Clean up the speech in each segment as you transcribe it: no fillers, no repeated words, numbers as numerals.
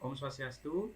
Om Swastiastu.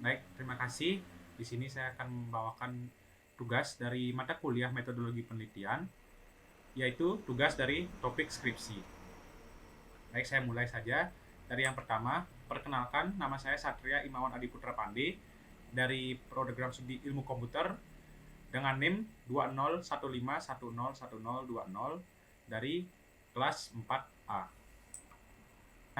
Baik, terima kasih. Di sini saya akan membawakan tugas dari mata kuliah metodologi penelitian, yaitu tugas dari topik skripsi. Baik, saya mulai saja dari yang pertama. Perkenalkan, nama saya Satria Imawan Adiputra Pande dari program studi ilmu komputer dengan NIM 2015101020 dari kelas 4A.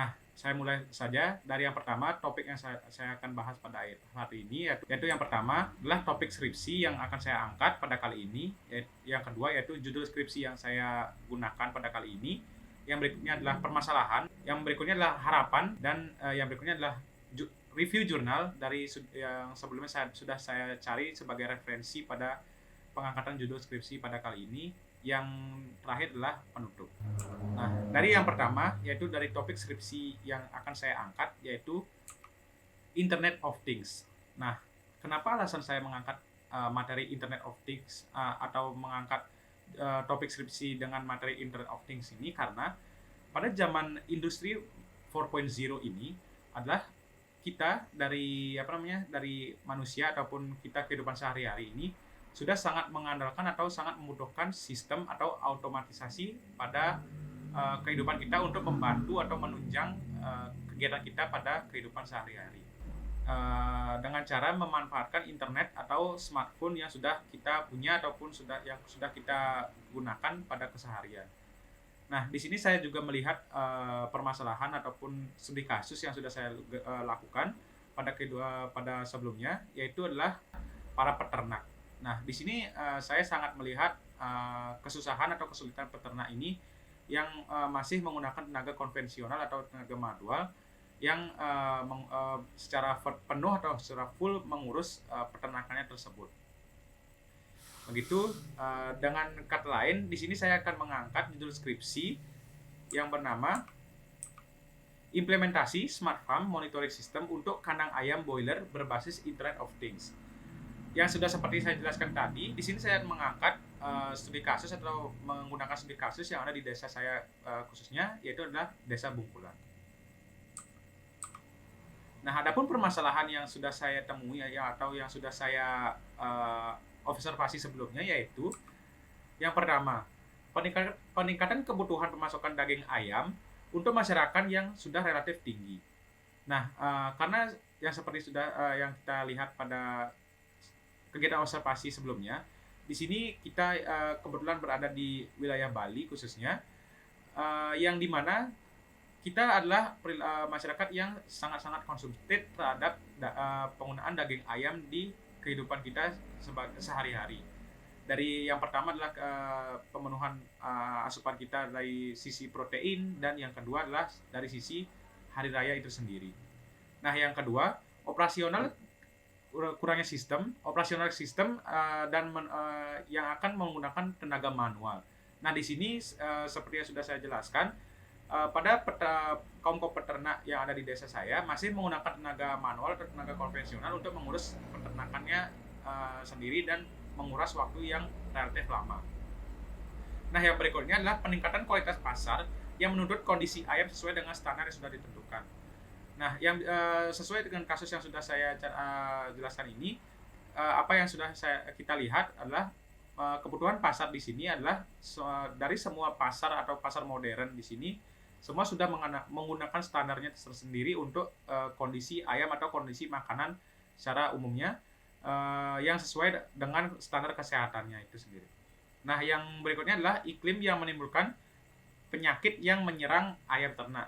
Nah, saya mulai saja dari yang pertama. Topik yang saya akan bahas pada hari ini yaitu yang pertama adalah topik skripsi yang akan saya angkat pada kali ini. Yang kedua yaitu judul skripsi yang saya gunakan pada kali ini. Yang berikutnya adalah permasalahan. Yang berikutnya adalah harapan, dan yang berikutnya adalah review jurnal dari yang sebelumnya sudah saya cari sebagai referensi pada pengangkatan judul skripsi pada kali ini. Yang terakhir adalah penutup. Nah, dari yang pertama yaitu dari topik skripsi yang akan saya angkat, yaitu Internet of Things. Nah, kenapa alasan saya mengangkat materi Internet of Things atau mengangkat topik skripsi dengan materi Internet of Things ini? Karena pada zaman industri 4.0 ini adalah kita dari dari manusia ataupun kita kehidupan sehari-hari ini sudah sangat mengandalkan atau sangat membutuhkan sistem atau automatisasi pada kehidupan kita untuk membantu atau menunjang kegiatan kita pada kehidupan sehari-hari dengan cara memanfaatkan internet atau smartphone yang sudah kita punya ataupun yang sudah kita gunakan pada keseharian. Nah, di sini saya juga melihat permasalahan ataupun studi kasus yang sudah saya lakukan pada sebelumnya, yaitu adalah para peternak. Nah, di sini saya sangat melihat kesusahan atau kesulitan peternak ini yang masih menggunakan tenaga konvensional atau tenaga manual yang secara penuh atau secara full mengurus peternakannya tersebut. Begitu, dengan kata lain, di sini saya akan mengangkat judul skripsi yang bernama Implementasi Smart Farm Monitoring System untuk kandang ayam boiler berbasis Internet of Things. Yang sudah seperti saya jelaskan tadi, di sini saya mengangkat studi kasus atau menggunakan studi kasus yang ada di desa saya khususnya, yaitu adalah Desa Bungkulan. Nah, adapun permasalahan yang sudah saya temui atau yang sudah saya observasi sebelumnya, yaitu yang pertama, peningkatan kebutuhan pemasukan daging ayam untuk masyarakat yang sudah relatif tinggi. Nah, karena yang seperti yang kita lihat pada kegiatan observasi sebelumnya, di sini kita kebetulan berada di wilayah Bali khususnya, yang dimana kita adalah masyarakat yang sangat-sangat konsumtif terhadap penggunaan daging ayam di kehidupan kita sehari-hari. Dari yang pertama adalah pemenuhan asupan kita dari sisi protein, dan yang kedua adalah dari sisi hari raya itu sendiri. Nah, yang kedua, kurangnya operasional sistem dan yang akan menggunakan tenaga manual. Nah, di sini seperti yang sudah saya jelaskan, pada kaum peternak yang ada di desa saya masih menggunakan tenaga manual atau tenaga konvensional untuk mengurus peternakannya sendiri dan menguras waktu yang relatif lama. Nah, yang berikutnya adalah peningkatan kualitas pasar yang menuntut kondisi ayam sesuai dengan standar yang sudah ditentukan. Nah, yang sesuai dengan kasus yang sudah saya jelaskan ini, apa yang sudah kita lihat adalah kebutuhan pasar di sini adalah dari semua pasar atau pasar modern di sini semua sudah menggunakan standarnya tersendiri untuk kondisi ayam atau kondisi makanan secara umumnya yang sesuai dengan standar kesehatannya itu sendiri. Nah, yang berikutnya adalah iklim yang menimbulkan penyakit yang menyerang ayam ternak.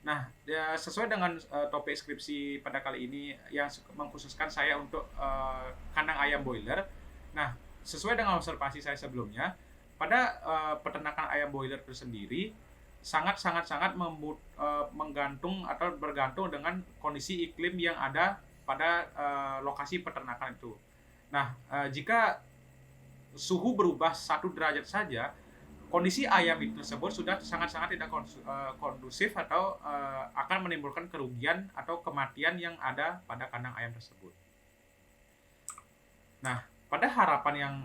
Nah, sesuai dengan topik skripsi pada kali ini yang mengkhususkan saya untuk kandang ayam boiler. Nah, sesuai dengan observasi saya sebelumnya, pada peternakan ayam boiler itu sendiri sangat menggantung atau bergantung dengan kondisi iklim yang ada pada lokasi peternakan itu. Nah, jika suhu berubah 1 derajat saja, kondisi ayam itu tersebut sudah sangat-sangat tidak kondusif atau akan menimbulkan kerugian atau kematian yang ada pada kandang ayam tersebut. Nah, pada harapan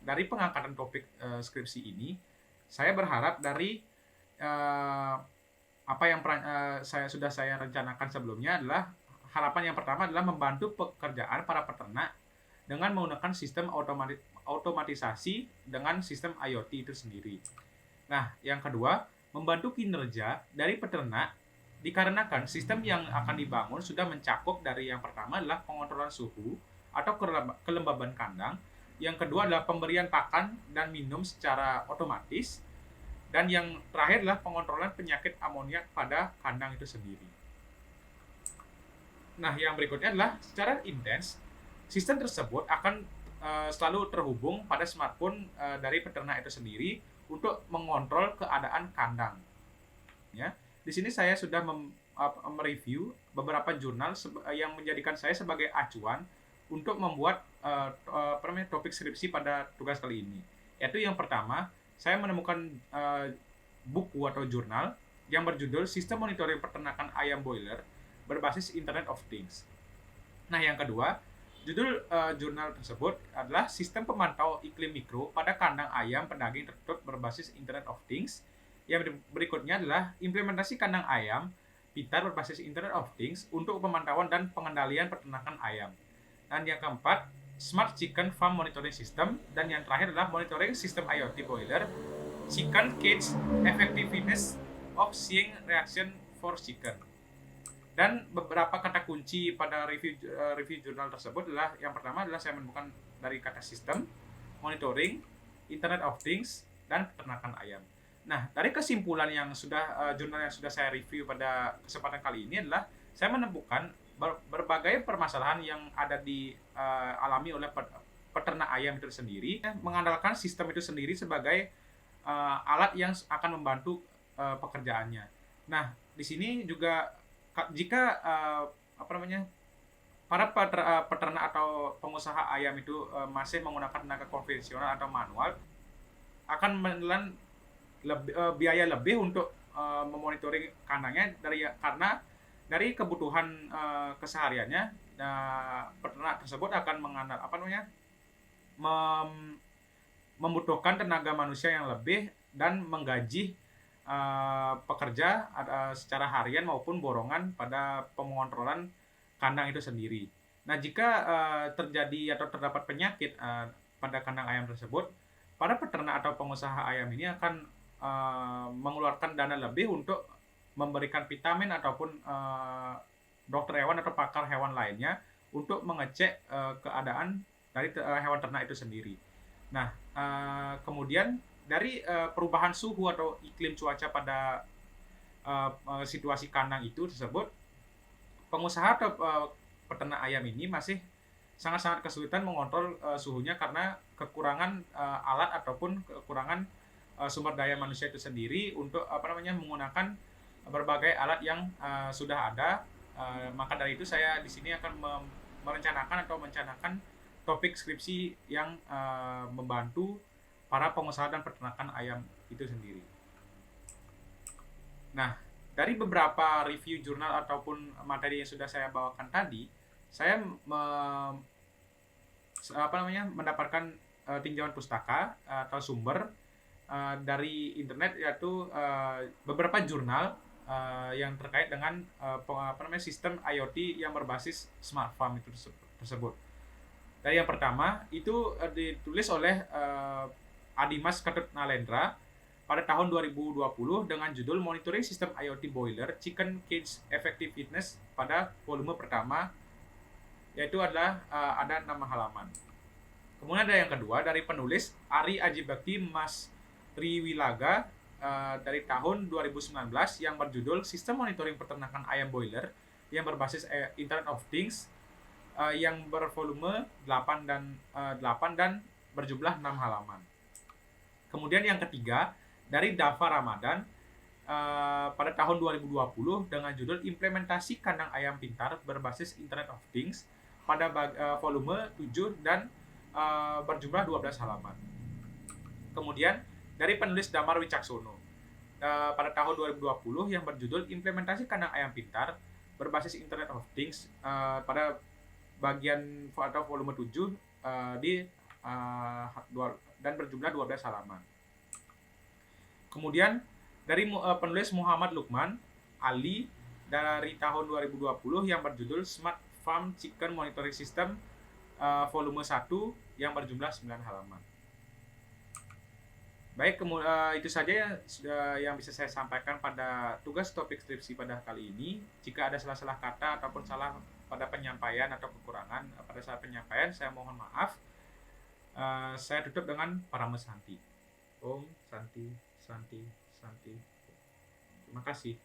dari pengangkatan topik skripsi ini, saya berharap dari apa yang saya rencanakan sebelumnya adalah harapan yang pertama adalah membantu pekerjaan para peternak dengan menggunakan sistem otomatisasi dengan sistem IoT itu sendiri. Nah, yang kedua, membantu kinerja dari peternak dikarenakan sistem yang akan dibangun sudah mencakup dari yang pertama adalah pengontrolan suhu atau kelembaban kandang, yang kedua adalah pemberian pakan dan minum secara otomatis, dan yang terakhir adalah pengontrolan penyakit amoniak pada kandang itu sendiri. Nah, yang berikutnya adalah secara intens, sistem tersebut akan selalu terhubung pada smartphone dari peternak itu sendiri untuk mengontrol keadaan kandang. Ya, di sini saya sudah mereview beberapa jurnal yang menjadikan saya sebagai acuan untuk membuat topik skripsi pada tugas kali ini. Yaitu yang pertama, saya menemukan buku atau jurnal yang berjudul Sistem Monitoring Peternakan Ayam Boiler berbasis Internet of Things. Nah, yang kedua, judul jurnal tersebut adalah Sistem Pemantau Iklim Mikro pada Kandang Ayam Pendaging Tertutup berbasis Internet of Things. Yang berikutnya adalah implementasi kandang ayam pintar berbasis Internet of Things untuk pemantauan dan pengendalian peternakan ayam. Dan yang keempat, Smart Chicken Farm Monitoring System, dan yang terakhir adalah Monitoring System IoT Boiler, Chicken Cage Effectiveness of Seeing Reaction for Chicken. Dan beberapa kata kunci pada review jurnal tersebut adalah yang pertama adalah saya menemukan dari kata sistem, monitoring, Internet of Things, dan peternakan ayam. Nah, dari kesimpulan yang jurnal yang sudah saya review pada kesempatan kali ini adalah saya menemukan berbagai permasalahan yang ada alami oleh peternak ayam itu sendiri, mengandalkan sistem itu sendiri sebagai alat yang akan membantu pekerjaannya. Nah, di sini juga jika para peternak atau pengusaha ayam itu masih menggunakan tenaga konvensional atau manual, akan menelan biaya lebih untuk memonitoring kandangnya karena dari kebutuhan kesehariannya, peternak tersebut akan membutuhkan tenaga manusia yang lebih dan menggaji pekerja secara harian maupun borongan pada pengontrolan kandang itu sendiri. Nah, jika terjadi atau terdapat penyakit pada kandang ayam tersebut, para peternak atau pengusaha ayam ini akan mengeluarkan dana lebih untuk memberikan vitamin ataupun dokter hewan atau pakar hewan lainnya untuk mengecek keadaan dari hewan ternak itu sendiri. Nah, kemudian dari perubahan suhu atau iklim cuaca pada situasi kandang itu tersebut, pengusaha atau peternak ayam ini masih sangat-sangat kesulitan mengontrol suhunya karena kekurangan alat ataupun kekurangan sumber daya manusia itu sendiri untuk menggunakan berbagai alat yang sudah ada. Maka dari itu saya di sini akan mencanangkan topik skripsi yang membantu para pengusaha dan peternakan ayam itu sendiri. Nah, dari beberapa review jurnal ataupun materi yang sudah saya bawakan tadi, saya mendapatkan tinjauan pustaka atau sumber dari internet, yaitu beberapa jurnal yang terkait dengan sistem IoT yang berbasis smart farm itu tersebut. Dari yang pertama itu ditulis oleh Adimas Ketut Nalendra pada tahun 2020 dengan judul Monitoring System IoT Boiler Chicken Cage Effectiveness pada volume pertama, yaitu adalah ada 6 halaman. Kemudian ada yang kedua dari penulis Ari Ajibakti Mas Triwilaga dari tahun 2019 yang berjudul Sistem Monitoring Peternakan Ayam Boiler yang berbasis Internet of Things, yang bervolume 8 dan berjumlah 6 halaman. Kemudian yang ketiga dari Dava Ramadan pada tahun 2020 dengan judul Implementasi Kandang Ayam Pintar berbasis Internet of Things pada volume 7 dan berjumlah 12 halaman. Kemudian dari penulis Damar Wicaksono pada tahun 2020 yang berjudul Implementasi Kandang Ayam Pintar berbasis Internet of Things pada bagian atau volume 7 dan berjumlah 12 halaman. Kemudian dari penulis Muhammad Lukman Ali dari tahun 2020 yang berjudul Smart Farm Chicken Monitoring System volume 1 yang berjumlah 9 halaman. Baik, itu saja yang bisa saya sampaikan pada tugas topik skripsi pada kali ini. Jika ada salah-salah kata ataupun salah pada penyampaian atau kekurangan pada saat penyampaian, saya mohon maaf. Saya tutup dengan Parama Santi. Om Santi, Santi, Santi. Terima kasih.